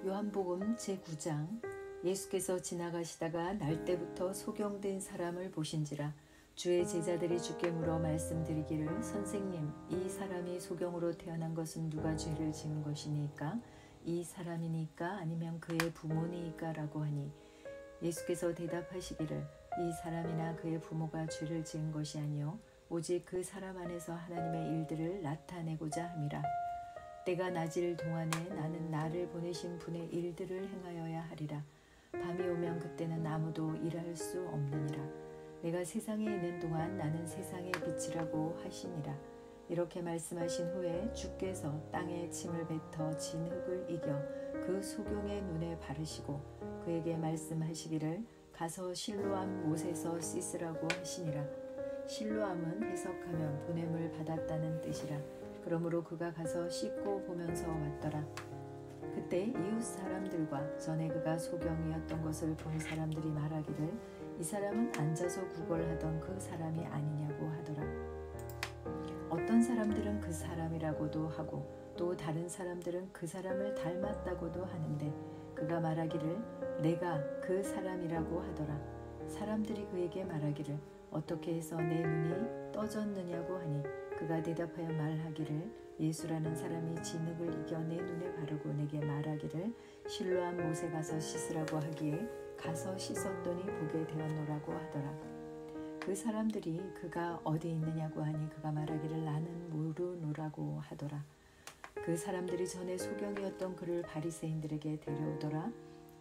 요한복음 제9장. 예수께서 지나가시다가 날 때부터 소경된 사람을 보신지라. 주의 제자들이 주께 물어 말씀드리기를, 선생님, 이 사람이 소경으로 태어난 것은 누가 죄를 지은 것이니까? 이 사람이니까 아니면 그의 부모니까? 라고 하니, 예수께서 대답하시기를, 이 사람이나 그의 부모가 죄를 지은 것이 아니요 오직 그 사람 안에서 하나님의 일들을 나타내고자 함이라. 때가 낮일 동안에 나는 나를 보내신 분의 일들을 행하여야 하리라. 밤이 오면 그때는 아무도 일할 수 없느니라. 내가 세상에 있는 동안 나는 세상의 빛이라고 하시니라. 이렇게 말씀하신 후에 주께서 땅에 침을 뱉어 진흙을 이겨 그 소경의 눈에 바르시고 그에게 말씀하시기를, 가서 실로암 못에서 씻으라고 하시니라. 실로암은 해석하면 보냄을 받았다는 뜻이라. 그러므로 그가 가서 씻고 보면서 왔더라. 그때 이웃 사람들과 전에 그가 소경이었던 것을 본 사람들이 말하기를, 이 사람은 앉아서 구걸하던 그 사람이 아니냐고 하더라. 어떤 사람들은 그 사람이라고도 하고 또 다른 사람들은 그 사람을 닮았다고도 하는데, 그가 말하기를 내가 그 사람이라고 하더라. 사람들이 그에게 말하기를, 어떻게 해서 내 눈이 떠졌느냐고 하니, 그가 대답하여 말하기를, 예수라는 사람이 진흙을 이겨 내 눈에 바르고 내게 말하기를, 실로암 못에 가서 씻으라고 하기에 가서 씻었더니 보게 되었노라고 하더라. 그 사람들이 그가 어디 있느냐고 하니, 그가 말하기를 나는 모르노라고 하더라. 그 사람들이 전에 소경이었던 그를 바리새인들에게 데려오더라.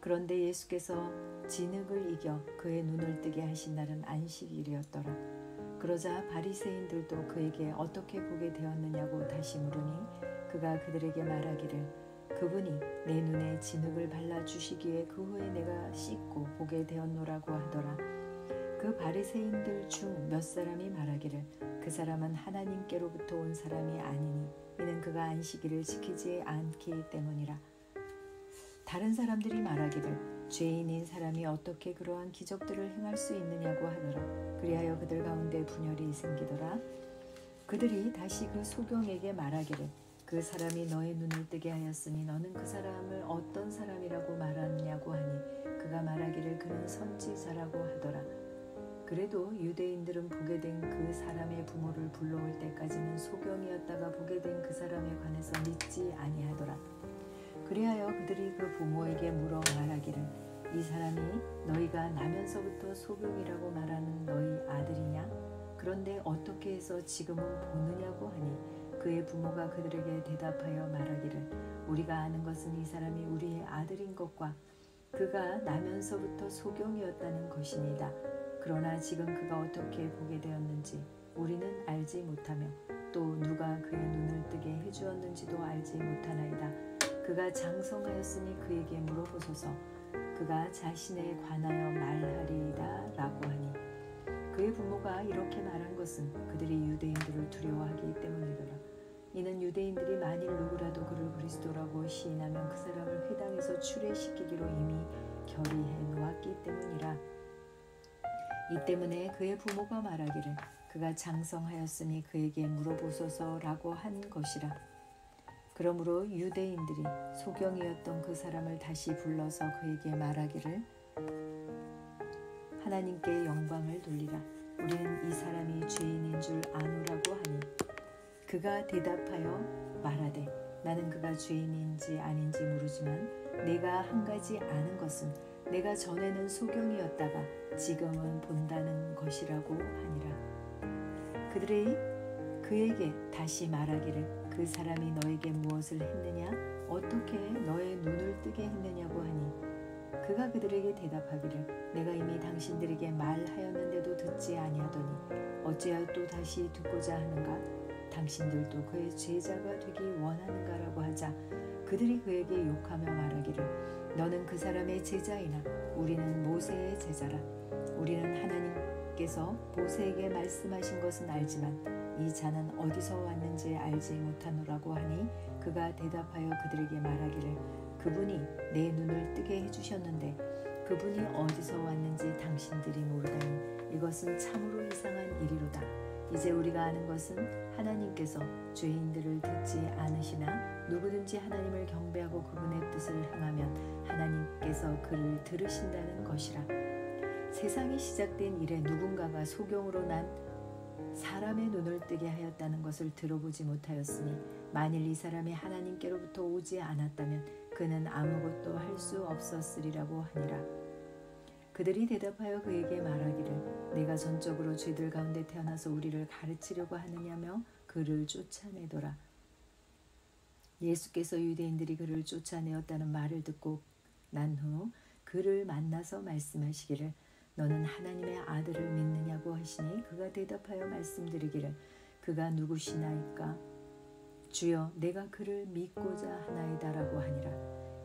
그런데 예수께서 진흙을 이겨 그의 눈을 뜨게 하신 날은 안식일이었더라. 그러자 바리새인들도 그에게 어떻게 보게 되었느냐고 다시 물으니, 그가 그들에게 말하기를, 그분이 내 눈에 진흙을 발라주시기에 그 후에 내가 씻고 보게 되었노라고 하더라. 그 바리새인들 중 몇 사람이 말하기를, 그 사람은 하나님께로부터 온 사람이 아니니 이는 그가 안식일을 지키지 않기 때문이라. 다른 사람들이 말하기를, 죄인인 사람이 어떻게 그러한 기적들을 행할 수 있느냐고 하더라. 그리하여 그들 가운데 분열이 생기더라. 그들이 다시 그 소경에게 말하기를, 그 사람이 너의 눈을 뜨게 하였으니 너는 그 사람을 어떤 사람이라고 말하느냐고 하니, 그가 말하기를 그는 선지자라고 하더라. 그래도 유대인들은 보게 된 그 사람의 부모를 불러올 때까지는 소경이었다가 보게 된 그 사람에 관해서 믿지 아니하더라. 그리하여 그들이 그 부모에게 물어 말하기를, 이 사람이 너희가 나면서부터 소경이라고 말하는 너희 아들이냐? 그런데 어떻게 해서 지금은 보느냐고 하니, 그의 부모가 그들에게 대답하여 말하기를, 우리가 아는 것은 이 사람이 우리의 아들인 것과 그가 나면서부터 소경이었다는 것이니이다. 그러나 지금 그가 어떻게 보게 되었는지 우리는 알지 못하며 또 누가 그의 눈을 뜨게 해주었는지도 알지 못하나이다. 그가 장성하였으니 그에게 물어보소서. 그가 자신에 관하여 말하리이다 라고 하니, 그의 부모가 이렇게 말한 것은 그들이 유대인들을 두려워하기 때문이더라. 이는 유대인들이 만일 누구라도 그를 그리스도라고 시인하면 그 사람을 회당에서 출애시키기로 이미 결의해 놓았기 때문이라. 이 때문에 그의 부모가 말하기를, 그가 장성하였으니 그에게 물어보소서라고 한 것이라. 그러므로 유대인들이 소경이었던 그 사람을 다시 불러서 그에게 말하기를, 하나님께 영광을 돌리라. 우리는 이 사람이 죄인인 줄 아노라고 하니, 그가 대답하여 말하되, 나는 그가 죄인인지 아닌지 모르지만 내가 한 가지 아는 것은 내가 전에는 소경이었다가 지금은 본다는 것이라고 하니라. 그들이 그에게 다시 말하기를, 그 사람이 너에게 무엇을 했느냐? 어떻게 너의 눈을 뜨게 했느냐고 하니, 그가 그들에게 대답하기를, 내가 이미 당신들에게 말하였는데도 듣지 아니하더니 어찌하여 또 다시 듣고자 하는가? 당신들도 그의 제자가 되기 원하는가라고 하자, 그들이 그에게 욕하며 말하기를, 너는 그 사람의 제자이나 우리는 모세의 제자라. 우리는 하나님께서 모세에게 말씀하신 것은 알지만 이 자는 어디서 왔는지 알지 못하노라고 하니, 그가 대답하여 그들에게 말하기를, 그분이 내 눈을 뜨게 해주셨는데 그분이 어디서 왔는지 당신들이 모르다니 이것은 참으로 이상한 일이로다. 이제 우리가 아는 것은 하나님께서 죄인들을 듣지 않으시나 누구든지 하나님을 경배하고 그분의 뜻을 행하면 하나님께서 그를 들으신다는 것이라. 세상이 시작된 이래 누군가가 소경으로 난 사람의 눈을 뜨게 하였다는 것을 들어보지 못하였으니 만일 이 사람이 하나님께로부터 오지 않았다면 그는 아무것도 할 수 없었으리라고 하니라. 그들이 대답하여 그에게 말하기를 내가 전적으로 죄들 가운데 태어나서 우리를 가르치려고 하느냐며 그를 쫓아내더라. 예수께서 유대인들이 그를 쫓아내었다는 말을 듣고 난 후 그를 만나서 말씀하시기를 너는 하나님의 아들을 믿느냐고 하시니 그가 대답하여 말씀드리기를 그가 누구시나이까? 주여 내가 그를 믿고자 하나이다라고 하니라.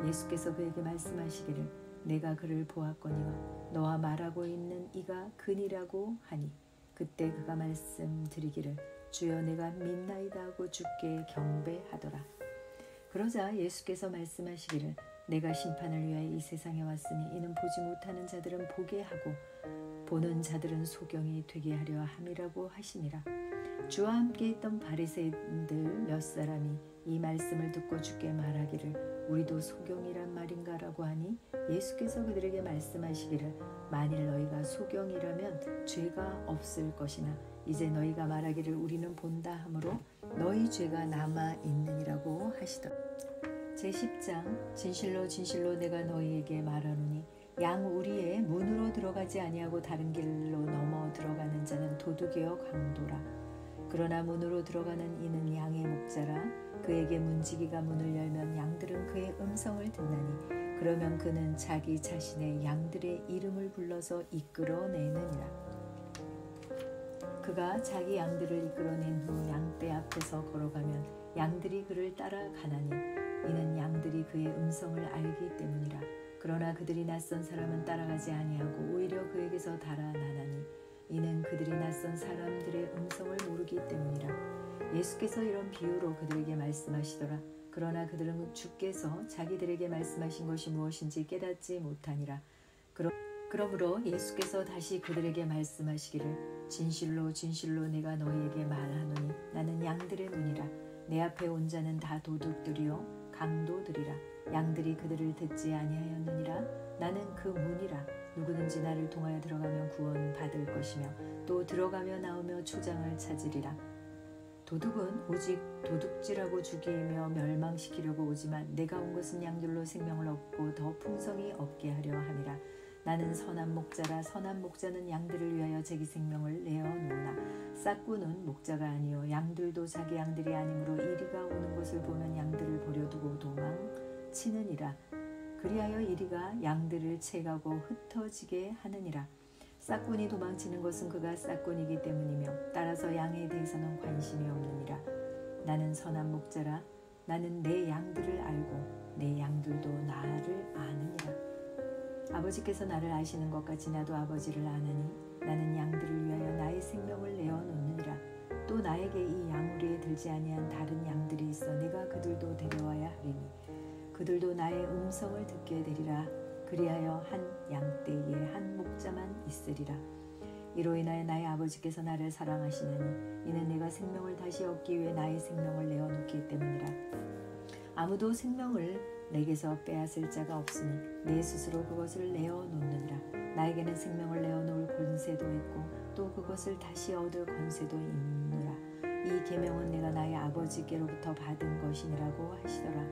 예수께서 그에게 말씀하시기를 내가 그를 보았거니와 너와 말하고 있는 이가 그니라고 하니 그때 그가 말씀드리기를 주여 내가 믿나이다 하고 주께 경배하더라. 그러자 예수께서 말씀하시기를 내가 심판을 위하여 이 세상에 왔으니 이는 보지 못하는 자들은 보게 하고 보는 자들은 소경이 되게 하려 함이라고 하시니라. 주와 함께 있던 바리새인들 몇 사람이 이 말씀을 듣고 주께 말하기를 우리도 소경이란 말인가라고 하니 예수께서 그들에게 말씀하시기를 만일 너희가 소경이라면 죄가 없을 것이나 이제 너희가 말하기를 우리는 본다 하므로 너희 죄가 남아 있느니라고 하시더라. 제10장 진실로 진실로 내가 너희에게 말하노니 양 우리의 문으로 들어가지 아니하고 다른 길로 넘어 들어가는 자는 도둑이요 강도라. 그러나 문으로 들어가는 이는 양의 목자라. 그에게 문지기가 문을 열면 양들은 그의 음성을 듣나니 그러면 그는 자기 자신의 양들의 이름을 불러서 이끌어내느니라. 그가 자기 양들을 이끌어낸 후 양떼 앞에서 걸어가면 양들이 그를 따라가나니 이는 양들이 그의 음성을 알기 때문이라. 그러나 그들이 낯선 사람은 따라가지 아니하고 오히려 그에게서 달아나나니 이는 그들이 낯선 사람들의 음성을 모르기 때문이라. 예수께서 이런 비유로 그들에게 말씀하시더라. 그러나 그들은 주께서 자기들에게 말씀하신 것이 무엇인지 깨닫지 못하니라. 그러므로 예수께서 다시 그들에게 말씀하시기를 진실로 진실로 내가 너희에게 말하노니 나는 양들의 문이라. 내 앞에 온 자는 다 도둑들이요 강도들이라. 양들이 그들을 듣지 아니하였느니라. 나는 그 문이라. 누구든지 나를 통하여 들어가면 구원받을 것이며 또 들어가며 나오며 초장을 찾으리라. 도둑은 오직 도둑질하고 죽이며 멸망시키려고 오지만 내가 온 것은 양들로 생명을 얻고 더 풍성히 얻게 하려 함이라. 나는 선한 목자라. 선한 목자는 양들을 위하여 자기 생명을 내어놓으나 싹구는 목자가 아니요 양들도 자기 양들이 아니므로 이리가 오는 것을 보면 양들을 버려두고 도망치느니라. 그리하여 이리가 양들을 채가고 흩어지게 하느니라. 싹꾼이 도망치는 것은 그가 싹꾼이기 때문이며 따라서 양에 대해서는 관심이 없느니라. 나는 선한 목자라. 나는 내 양들을 알고 내 양들도 나를 아느니라. 아버지께서 나를 아시는 것 같이 나도 아버지를 아느니 나는 양들을 위하여 나의 생명을 내어놓느니라. 또 나에게 이 양우리에 들지 아니한 다른 양들이 있어 내가 그들도 데려와야 하리니 그들도 나의 음성을 듣게 되리라. 그리하여 한 양떼에 한 목자만 있으리라. 이로 인하여 나의 아버지께서 나를 사랑하시나니 이는 내가 생명을 다시 얻기 위해 나의 생명을 내어놓기 때문이라. 아무도 생명을 내게서 빼앗을 자가 없으니 내 스스로 그것을 내어놓느니라. 나에게는 생명을 내어놓을 권세도 있고 또 그것을 다시 얻을 권세도 있느라. 이 계명은 내가 나의 아버지께로부터 받은 것이니라고 하시더라.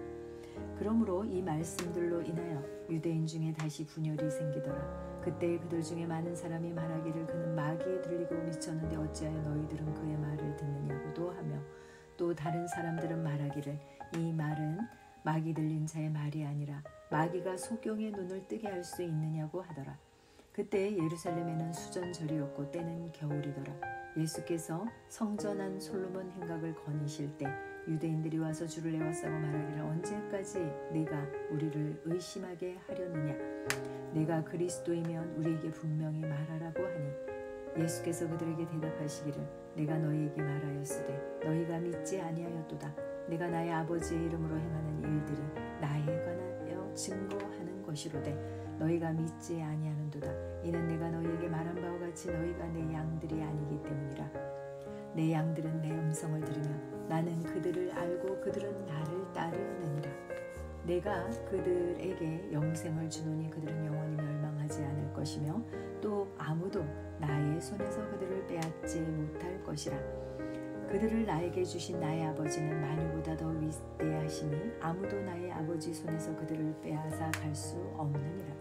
그러므로 이 말씀들로 인하여 유대인 중에 다시 분열이 생기더라. 그때 그들 중에 많은 사람이 말하기를 그는 마귀에 들리고 미쳤는데 어찌하여 너희들은 그의 말을 듣느냐고도 하며 또 다른 사람들은 말하기를 이 말은 마귀 들린 자의 말이 아니라 마귀가 소경의 눈을 뜨게 할 수 있느냐고 하더라. 그때 예루살렘에는 수전절이었고 때는 겨울이더라. 예수께서 성전 안 솔로몬 행각을 거니실 때 유대인들이 와서 주를 에워싸고 말하기를 언제까지 네가 우리를 의심하게 하려느냐. 내가 그리스도이면 우리에게 분명히 말하라고 하니 예수께서 그들에게 대답하시기를 내가 너희에게 말하였으되 너희가 믿지 아니하였도다. 내가 나의 아버지의 이름으로 행하는 일들이 나에 관하여 증거하는 것이로되 너희가 믿지 아니하는도다. 이는 내가 너희에게 말한 바와 같이 너희가 내 양들이 아니기 때문이라. 내 양들은 내 음성을 들으며 나는 그들을 알고 그들은 나를 따르느니라. 내가 그들에게 영생을 주노니 그들은 영원히 멸망하지 않을 것이며 또 아무도 나의 손에서 그들을 빼앗지 못할 것이라. 그들을 나에게 주신 나의 아버지는 만유보다 더 위대하시니 아무도 나의 아버지 손에서 그들을 빼앗아 갈 수 없느니라.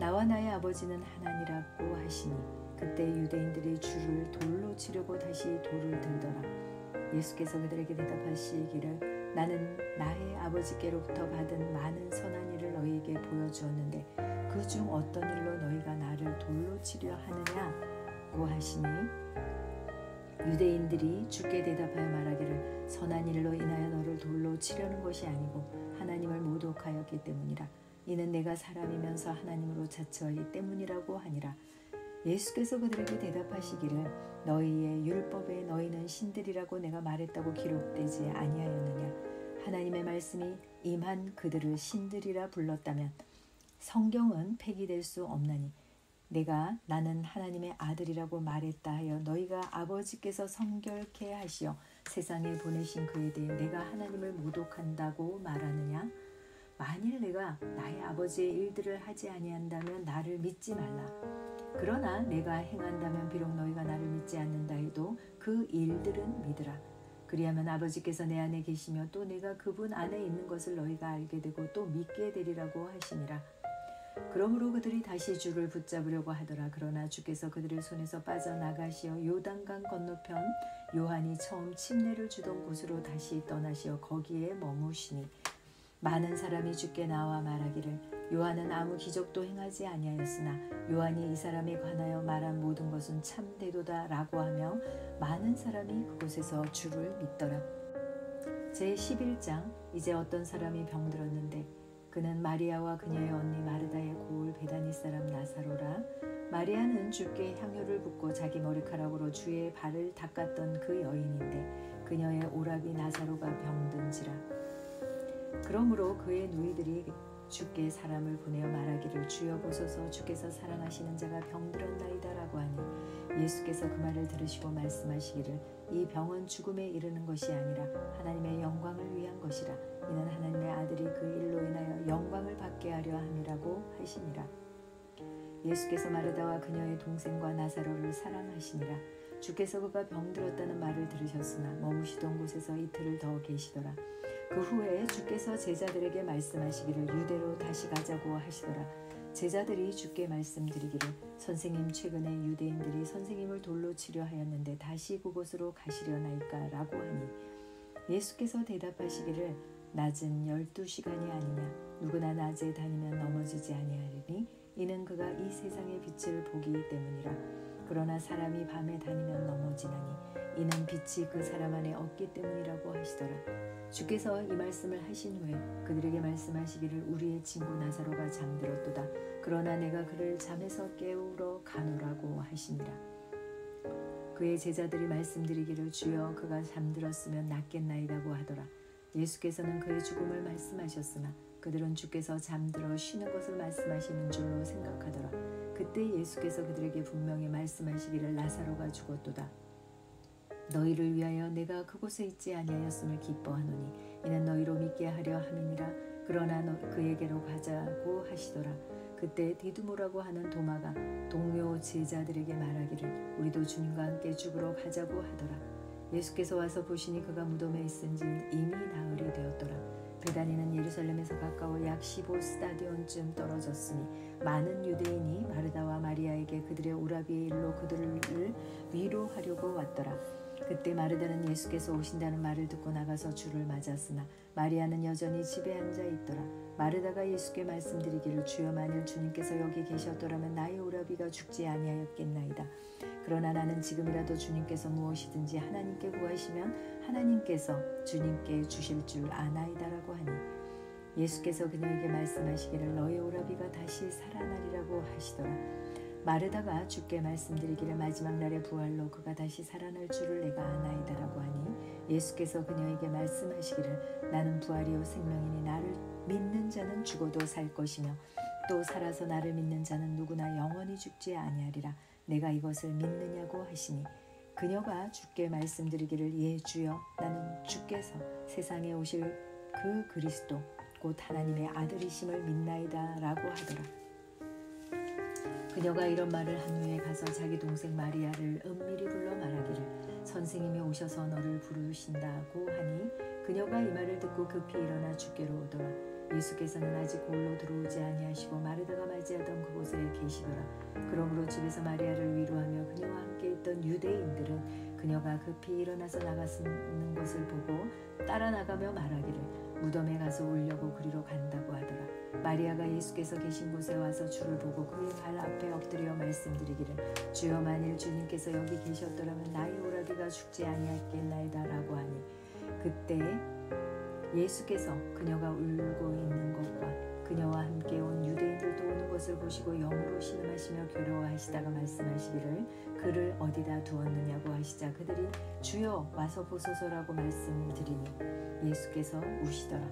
나와 나의 아버지는 하나니라고 하시니 그때 유대인들이 주를 돌로 치려고 다시 돌을 들더라. 예수께서 그들에게 대답하시기를 나는 나의 아버지께로부터 받은 많은 선한 일을 너희에게 보여주었는데 그 중 어떤 일로 너희가 나를 돌로 치려 하느냐고 하시니 유대인들이 주께 대답하여 말하기를 선한 일로 인하여 너를 돌로 치려는 것이 아니고 하나님을 모독하였기 때문이라. 이는 내가 사람이면서 하나님으로 자처하기 때문이라고 하니라. 예수께서 그들에게 대답하시기를 너희의 율법에 너희는 신들이라고 내가 말했다고 기록되지 아니하였느냐. 하나님의 말씀이 임한 그들을 신들이라 불렀다면 성경은 폐기될 수 없나니 내가 나는 하나님의 아들이라고 말했다 하여 너희가 아버지께서 성결케 하시어 세상에 보내신 그에 대해 내가 하나님을 모독한다고 말하느냐. 만일 내가 나의 아버지의 일들을 하지 아니한다면 나를 믿지 말라. 그러나 내가 행한다면 비록 너희가 나를 믿지 않는다 해도 그 일들은 믿으라. 그리하면 아버지께서 내 안에 계시며 또 내가 그분 안에 있는 것을 너희가 알게 되고 또 믿게 되리라고 하시니라. 그러므로 그들이 다시 주를 붙잡으려고 하더라. 그러나 주께서 그들의 손에서 빠져나가시어 요단강 건너편 요한이 처음 침례를 주던 곳으로 다시 떠나시어 거기에 머무시니 많은 사람이 주께 나와 말하기를 요한은 아무 기적도 행하지 아니하였으나 요한이 이 사람에 관하여 말한 모든 것은 참되도다 라고 하며 많은 사람이 그곳에서 주를 믿더라. 제11장. 이제 어떤 사람이 병들었는데 그는 마리아와 그녀의 언니 마르다의 고을 베다니 사람 나사로라. 마리아는 주께 향유를 붓고 자기 머리카락으로 주의 발을 닦았던 그 여인인데 그녀의 오라비 나사로가 병든지라. 그러므로 그의 누이들이 주께 사람을 보내어 말하기를 주여 보소서 주께서 사랑하시는 자가 병들었나이다 라고 하니 예수께서 그 말을 들으시고 말씀하시기를 이 병은 죽음에 이르는 것이 아니라 하나님의 영광을 위한 것이라. 이는 하나님의 아들이 그 일로 인하여 영광을 받게 하려 함이라고 하시니라. 예수께서 마르다와 그녀의 동생과 나사로를 사랑하시니라. 주께서 그가 병들었다는 말을 들으셨으나 머무시던 곳에서 이틀을 더 계시더라. 그 후에 주께서 제자들에게 말씀하시기를 유대로 다시 가자고 하시더라. 제자들이 주께 말씀드리기를 선생님 최근에 유대인들이 선생님을 돌로 치려 하였는데 다시 그곳으로 가시려나이까 라고 하니 예수께서 대답하시기를 낮은 12시간이 아니냐. 누구나 낮에 다니면 넘어지지 아니하리니 이는 그가 이 세상의 빛을 보기 때문이라. 그러나 사람이 밤에 다니면 넘어지나니 이는 빛이 그 사람 안에 없기 때문이라고 하시더라. 주께서 이 말씀을 하신 후에 그들에게 말씀하시기를 우리의 친구 나사로가 잠들었도다. 그러나 내가 그를 잠에서 깨우러 가노라고 하시니라. 그의 제자들이 말씀드리기를 주여 그가 잠들었으면 낫겠나이다고 하더라. 예수께서는 그의 죽음을 말씀하셨으나 그들은 주께서 잠들어 쉬는 것을 말씀하시는 줄로 생각하더라. 그때 예수께서 그들에게 분명히 말씀하시기를 나사로가 죽었도다. 너희를 위하여 내가 그곳에 있지 아니하였음을 기뻐하노니 이는 너희로 믿게 하려 함이니라. 그러나 그에게로 가자고 하시더라. 그때 디두모라고 하는 도마가 동료 제자들에게 말하기를 우리도 주님과 함께 죽으러 가자고 하더라. 예수께서 와서 보시니 그가 무덤에 있은지 이미 나흘이 되었더라. 베다니는 예루살렘에서 가까워 약 15스타디온쯤 떨어졌으니 많은 유대인이 마르다와 마리아에게 그들의 오라비의 일로 그들을 위로하려고 왔더라. 그때 마르다는 예수께서 오신다는 말을 듣고 나가서 주를 맞았으나 마리아는 여전히 집에 앉아 있더라. 마르다가 예수께 말씀드리기를 주여 만일 주님께서 여기 계셨더라면 나의 오라비가 죽지 아니하였겠나이다. 그러나 나는 지금이라도 주님께서 무엇이든지 하나님께 구하시면 하나님께서 주님께 주실 줄 아나이다라고 하니 예수께서 그녀에게 말씀하시기를 너의 오라비가 다시 살아나리라고 하시더라. 마르다가 주께 말씀드리기를 마지막 날의 부활로 그가 다시 살아날 줄을 내가 아나이다라고 하니 예수께서 그녀에게 말씀하시기를 나는 부활이요 생명이니 나를 믿는 자는 죽어도 살 것이며 또 살아서 나를 믿는 자는 누구나 영원히 죽지 아니하리라. 내가 이것을 믿느냐고 하시니 그녀가 주께 말씀드리기를 예 주여 나는 주께서 세상에 오실 그 그리스도 곧 하나님의 아들이심을 믿나이다 라고 하더라. 그녀가 이런 말을 한 후에 가서 자기 동생 마리아를 은밀히 불러 말하기를 선생님이 오셔서 너를 부르신다고 하니 그녀가 이 말을 듣고 급히 일어나 주께로 오더라. 예수께서는 아직 홀로 들어오지 아니하시고 마르다가 맞이하던 그곳에 계시더라. 그러므로 집에서 마리아를 위로하며 그녀와 함께 있던 유대인들은 그녀가 급히 일어나서 나가는 것을 보고 따라 나가며 말하기를 무덤에 가서 울려고 그리로 간다고 하더라. 마리아가 예수께서 계신 곳에 와서 주를 보고 그의 발 앞에 엎드려 말씀드리기를 주여 만일 주님께서 여기 계셨더라면 나의 오라비가 죽지 아니했겠나이다 라고 하니 그때 예수께서 그녀가 울고 있는 것과 그녀와 함께 온 유대인들도 오는 것을 보시고 영으로 신음하시며 괴로워하시다가 말씀하시기를 그를 어디다 두었느냐고 하시자 그들이 주여 와서 보소서라고 말씀드리니 예수께서 우시더라.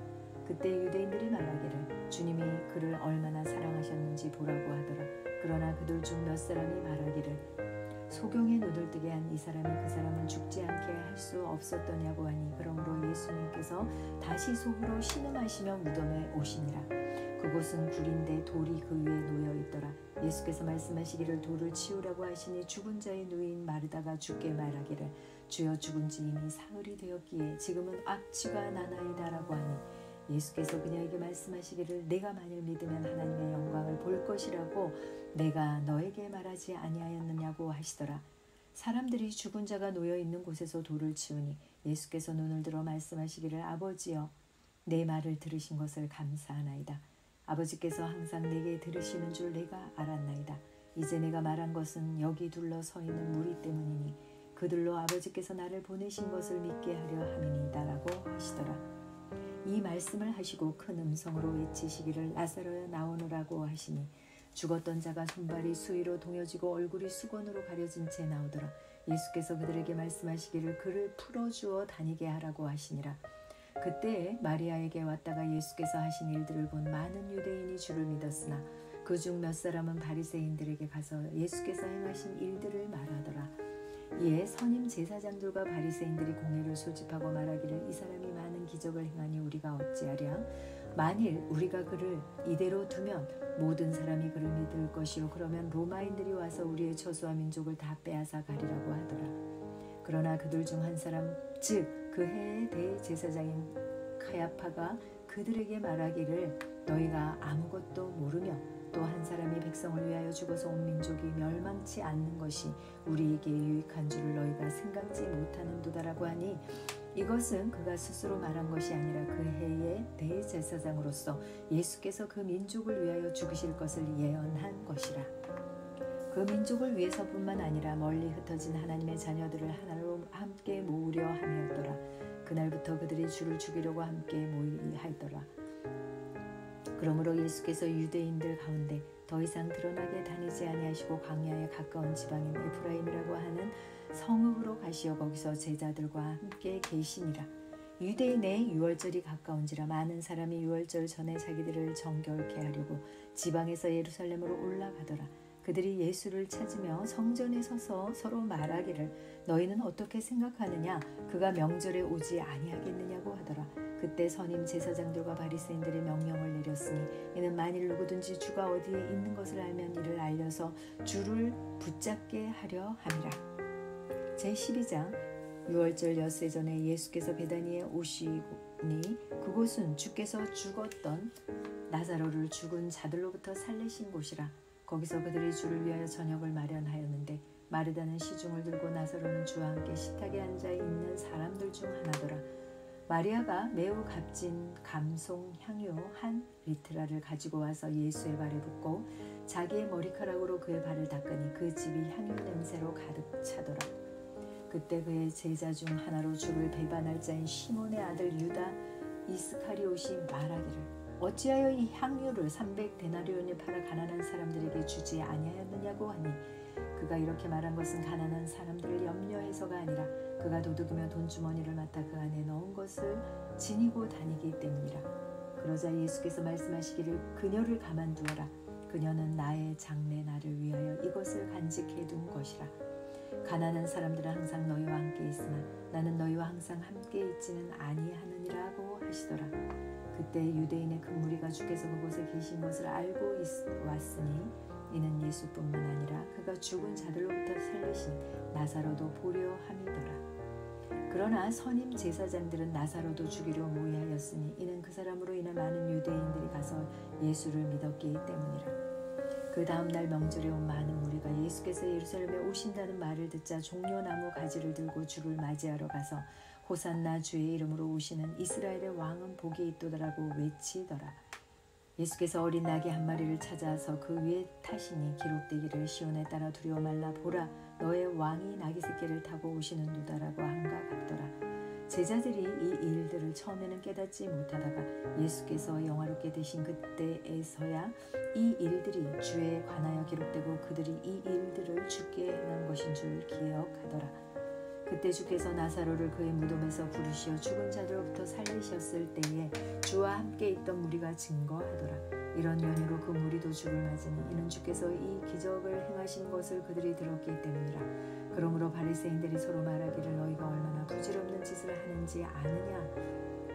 그때 유대인들이 말하기를 주님이 그를 얼마나 사랑하셨는지 보라고 하더라. 그러나 그들 중 몇 사람이 말하기를 소경의 눈을 뜨게 한 이 사람이 그 사람을 죽지 않게 할 수 없었더냐고 하니 그러므로 예수님께서 다시 속으로 신음하시며 무덤에 오시니라. 그곳은 굴인데 돌이 그 위에 놓여 있더라. 예수께서 말씀하시기를 돌을 치우라고 하시니 죽은 자의 누이인 마르다가 주께 말하기를 주여 죽은 지 이미 사흘이 되었기에 지금은 악취가 나나이다라고 하니 예수께서 그녀에게 말씀하시기를 내가 만일 믿으면 하나님의 영광을 볼 것이라고 내가 너에게 말하지 아니하였느냐고 하시더라. 사람들이 죽은 자가 놓여 있는 곳에서 돌을 치우니 예수께서 눈을 들어 말씀하시기를 아버지여 내 말을 들으신 것을 감사하나이다. 아버지께서 항상 내게 들으시는 줄 내가 알았나이다. 이제 내가 말한 것은 여기 둘러서 있는 무리 때문이니 그들로 아버지께서 나를 보내신 것을 믿게 하려 함이니이다 라고 하시더라. 이 말씀을 하시고 큰 음성으로 외치시기를 나사로야 나오너라고 하시니 죽었던 자가 손발이 수위로 동여지고 얼굴이 수건으로 가려진 채 나오더라. 예수께서 그들에게 말씀하시기를 그를 풀어주어 다니게 하라고 하시니라. 그때 마리아에게 왔다가 예수께서 하신 일들을 본 많은 유대인이 주를 믿었으나 그중 몇 사람은 바리새인들에게 가서 예수께서 행하신 일들을 말하더라. 이에 선임 제사장들과 바리새인들이 공회를 소집하고 말하기를 이 사람이 많은 기적을 행하니 우리가 어찌하랴? 만일 우리가 그를 이대로 두면 모든 사람이 그를 믿을 것이요 그러면 로마인들이 와서 우리의 처소와 민족을 다 빼앗아 가리라고 하더라. 그러나 그들 중 한 사람 즉 그 해의 대제사장인 카야파가 그들에게 말하기를 너희가 아무것도 모르며 또 한 사람이 백성을 위하여 죽어서 온 민족이 멸망치 않는 것이 우리에게 유익한 줄을 너희가 생각지 못하는도다라고 하니 이것은 그가 스스로 말한 것이 아니라 그 해의 대제사장으로서 예수께서 그 민족을 위하여 죽으실 것을 예언한 것이라. 그 민족을 위해서뿐만 아니라 멀리 흩어진 하나님의 자녀들을 하나로 함께 모으려 함이었더라. 그날부터 그들이 주를 죽이려고 함께 모이하였더라. 그러므로 예수께서 유대인들 가운데 더 이상 드러나게 다니지 아니하시고 광야에 가까운 지방인 에프라임이라고 하는 성읍으로 가시어 거기서 제자들과 함께 계시니라. 유대인의 유월절이 가까운지라 많은 사람이 유월절 전에 자기들을 정결케 하려고 지방에서 예루살렘으로 올라가더라. 그들이 예수를 찾으며 성전에 서서 서로 말하기를 너희는 어떻게 생각하느냐? 그가 명절에 오지 아니하겠느냐고 하더라. 그때 선임 제사장들과 바리새인들이 명령을 내렸으니 이는 만일 누구든지 주가 어디에 있는 것을 알면 이를 알려서 주를 붙잡게 하려 함이라. 제12장 유월절 엿새 전에 예수께서 베다니에 오시니 그곳은 주께서 죽었던 나사로를 죽은 자들로부터 살리신 곳이라. 거기서 그들이 주를 위하여 저녁을 마련하였는데 마르다는 시중을 들고 나사로는 주와 함께 식탁에 앉아 있는 사람들 중 하나더라. 마리아가 매우 값진 감송 향유 한 리트라를 가지고 와서 예수의 발에 붓고 자기의 머리카락으로 그의 발을 닦으니 그 집이 향유 냄새로 가득 차더라. 그때 그의 제자 중 하나로 주를 배반할 자인 시몬의 아들 유다 이스카리옷이 말하기를 어찌하여 이 향유를 300데나리온에 팔아 가난한 사람들에게 주지 아니하였느냐고 하니 그가 이렇게 말한 것은 가난한 사람들을 염려해서가 아니라 그가 도둑이며 돈주머니를 맡아 그 안에 넣은 것을 지니고 다니기 때문이라. 그러자 예수께서 말씀하시기를 그녀를 가만두어라. 그녀는 나의 장래 날을 위하여 이것을 간직해 둔 것이라. 가난한 사람들은 항상 너희와 함께 있으나 나는 너희와 항상 함께 있지는 아니하느니라고 하시더라. 그때 유대인의 큰 무리가 주께서 그곳에 계신 것을 알고 왔으니 이는 예수뿐만 아니라 그가 죽은 자들로부터 살리신 나사로도 보려 함이더라. 그러나 선임 제사장들은 나사로도 죽이려 모의하였으니 이는 그 사람으로 인해 많은 유대인들이 가서 예수를 믿었기 때문이라. 그 다음 날 명절에 온 많은 무리가 예수께서 예루살렘에 오신다는 말을 듣자 종려나무 가지를 들고 주를 맞이하러 가서 호산나 주의 이름으로 오시는 이스라엘의 왕은 복이 있도다라고 외치더라. 예수께서 어린 나귀 한 마리를 찾아서 그 위에 타시니 기록되기를 시온에 따라 두려워 말라 보라 너의 왕이 나귀 새끼를 타고 오시는도다라고 한가 같더라. 제자들이 이 일들을 처음에는 깨닫지 못하다가 예수께서 영화롭게 되신 그때에서야 이 일들이 주에 관하여 기록되고 그들이 이 일들을 주께 행한 것인 줄 기억하더라. 그때 주께서 나사로를 그의 무덤에서 부르시어 죽은 자들로부터 살리셨을 때에 주와 함께 있던 무리가 증거하더라. 이런 연유로 그 무리도 주를 맞으니 이는 주께서 이 기적을 행하신 것을 그들이 들었기 때문이라. 그러므로 바리새인들이 서로 말하기를 너희가 얼마나 부질없는 짓을 하는지 아느냐.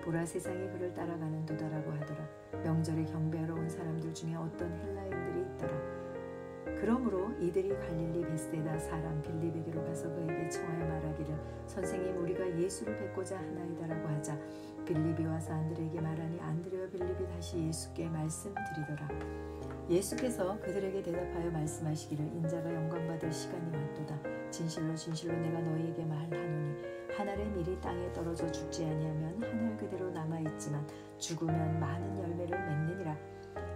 보라 세상이 그를 따라가는 도다라고 하더라. 명절에 경배하러 온 사람들 중에 어떤 헬라인들이 있더라. 그러므로 이들이 갈릴리 베스데다 사람 빌립에게로 가서 그에게 청하여 말하기를 선생님 우리가 예수를 뵙고자 하나이다라고 하자 빌립이 와서 안드레에게 말하니 안드레와 빌립이 다시 예수께 말씀드리더라. 예수께서 그들에게 대답하여 말씀하시기를 인자가 영광받을 시간이 왔도다. 진실로 진실로 내가 너희에게 말하노니 한 알의 밀이 땅에 떨어져 죽지 아니하면 한 알 그대로 남아있지만 죽으면 많은 열매를 맺느니라.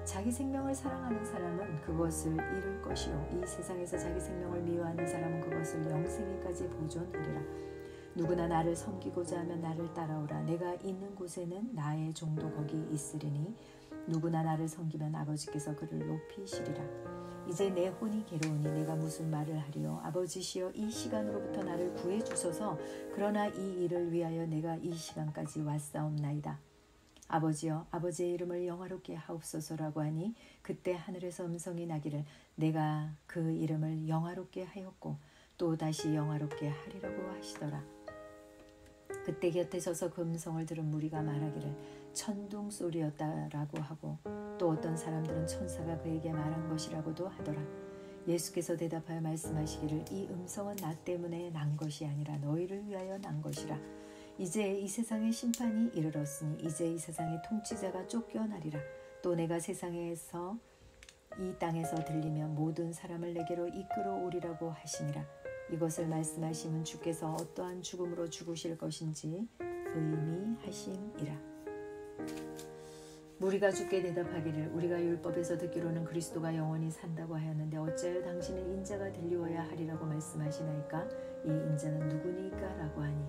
자기 생명을 사랑하는 사람은 그것을 잃을 것이요 이 세상에서 자기 생명을 미워하는 사람은 그것을 영생에까지 보존하리라. 누구나 나를 섬기고자 하면 나를 따라오라. 내가 있는 곳에는 나의 종도 거기 있으리니 누구나 나를 섬기면 아버지께서 그를 높이시리라. 이제 내 혼이 괴로우니 내가 무슨 말을 하리요. 아버지시여 이 시간으로부터 나를 구해주소서. 그러나 이 일을 위하여 내가 이 시간까지 왔사옵나이다. 아버지여 아버지의 이름을 영화롭게 하옵소서라고 하니 그때 하늘에서 음성이 나기를 내가 그 이름을 영화롭게 하였고 또 다시 영화롭게 하리라고 하시더라. 그때 곁에 서서 그 음성을 들은 무리가 말하기를 천둥 소리였다라고 하고 또 어떤 사람들은 천사가 그에게 말한 것이라고도 하더라. 예수께서 대답하여 말씀하시기를 이 음성은 나 때문에 난 것이 아니라 너희를 위하여 난 것이라. 이제 이 세상의 심판이 이르렀으니 이제 이 세상의 통치자가 쫓겨나리라. 또 내가 세상에서 이 땅에서 들리면 모든 사람을 내게로 이끌어오리라고 하시니라. 이것을 말씀하시면 주께서 어떠한 죽음으로 죽으실 것인지 의미하심이라. 무리가 주께 대답하기를 우리가 율법에서 듣기로는 그리스도가 영원히 산다고 하였는데 어찌하여 당신은 인자가 들리워야 하리라고 말씀하시나이까? 이 인자는 누구니까? 라고 하니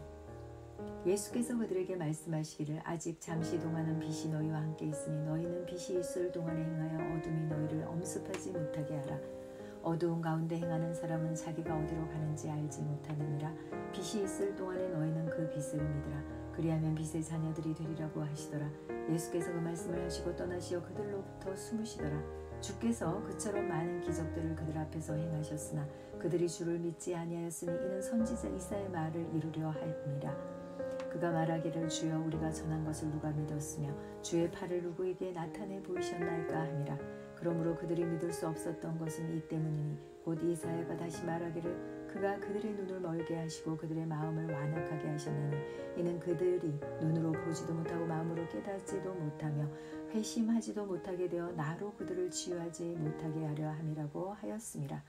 예수께서 그들에게 말씀하시기를 아직 잠시 동안은 빛이 너희와 함께 있으니 너희는 빛이 있을 동안에 행하여 어둠이 너희를 엄습하지 못하게 하라. 어두운 가운데 행하는 사람은 자기가 어디로 가는지 알지 못하느니라. 빛이 있을 동안에 너희는 그 빛을 믿으라. 그리하면 빛의 자녀들이 되리라고 하시더라. 예수께서 그 말씀을 하시고 떠나시어 그들로부터 숨으시더라. 주께서 그처럼 많은 기적들을 그들 앞에서 행하셨으나 그들이 주를 믿지 아니하였으니 이는 선지자 이사야의 말을 이루려 함이라. 그가 말하기를 주여 우리가 전한 것을 누가 믿었으며 주의 팔을 누구에게 나타내 보이셨나이까 하니라. 그러므로 그들이 믿을 수 없었던 것은 이 때문이니 곧 이사야가 다시 말하기를 그가 그들의 눈을 멀게 하시고 그들의 마음을 완악하게 하셨나니 이는 그들이 눈으로 보지도 못하고 마음으로 깨닫지도 못하며 회심하지도 못하게 되어 나로 그들을 치유하지 못하게 하려 함이라고 하였음이라.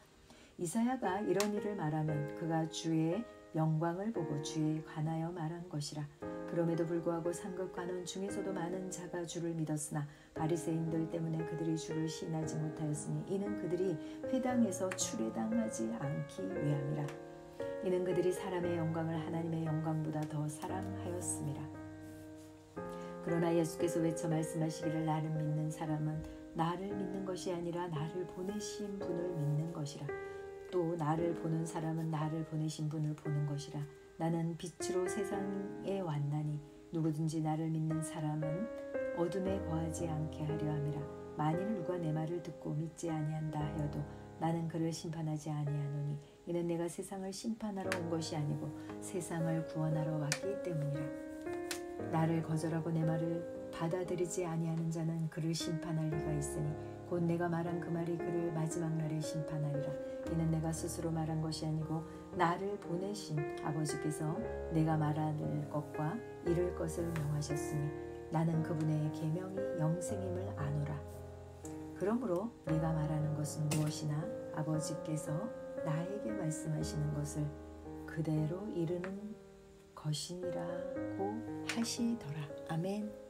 이사야가 이런 일을 말하면 그가 주의 영광을 보고 주에 관하여 말한 것이라. 그럼에도 불구하고 상급 관원 중에서도 많은 자가 주를 믿었으나 바리새인들 때문에 그들이 주를 시인하지 못하였으니 이는 그들이 회당에서 출애당하지 않기 위함이라. 이는 그들이 사람의 영광을 하나님의 영광보다 더 사랑하였음이라. 그러나 예수께서 외쳐 말씀하시기를 나를 믿는 사람은 나를 믿는 것이 아니라 나를 보내신 분을 믿는 것이라. 또 나를 보는 사람은 나를 보내신 분을 보는 것이라. 나는 빛으로 세상에 왔나니 누구든지 나를 믿는 사람은 어둠에 거하지 않게 하려 함이라. 만일 누가 내 말을 듣고 믿지 아니한다 하여도 나는 그를 심판하지 아니하노니 이는 내가 세상을 심판하러 온 것이 아니고 세상을 구원하러 왔기 때문이라. 나를 거절하고 내 말을 받아들이지 아니하는 자는 그를 심판할 리가 있으니 곧 내가 말한 그 말이 그를 마지막 날에 심판하리라. 이는 내가 스스로 말한 것이 아니고 나를 보내신 아버지께서 내가 말할 것과 이룰 것을 명하셨으니 나는 그분의 계명이 영생임을 아노라. 그러므로 네가 말하는 것은 무엇이나 아버지께서 나에게 말씀하시는 것을 그대로 이루는 것이니라고 하시더라. 아멘.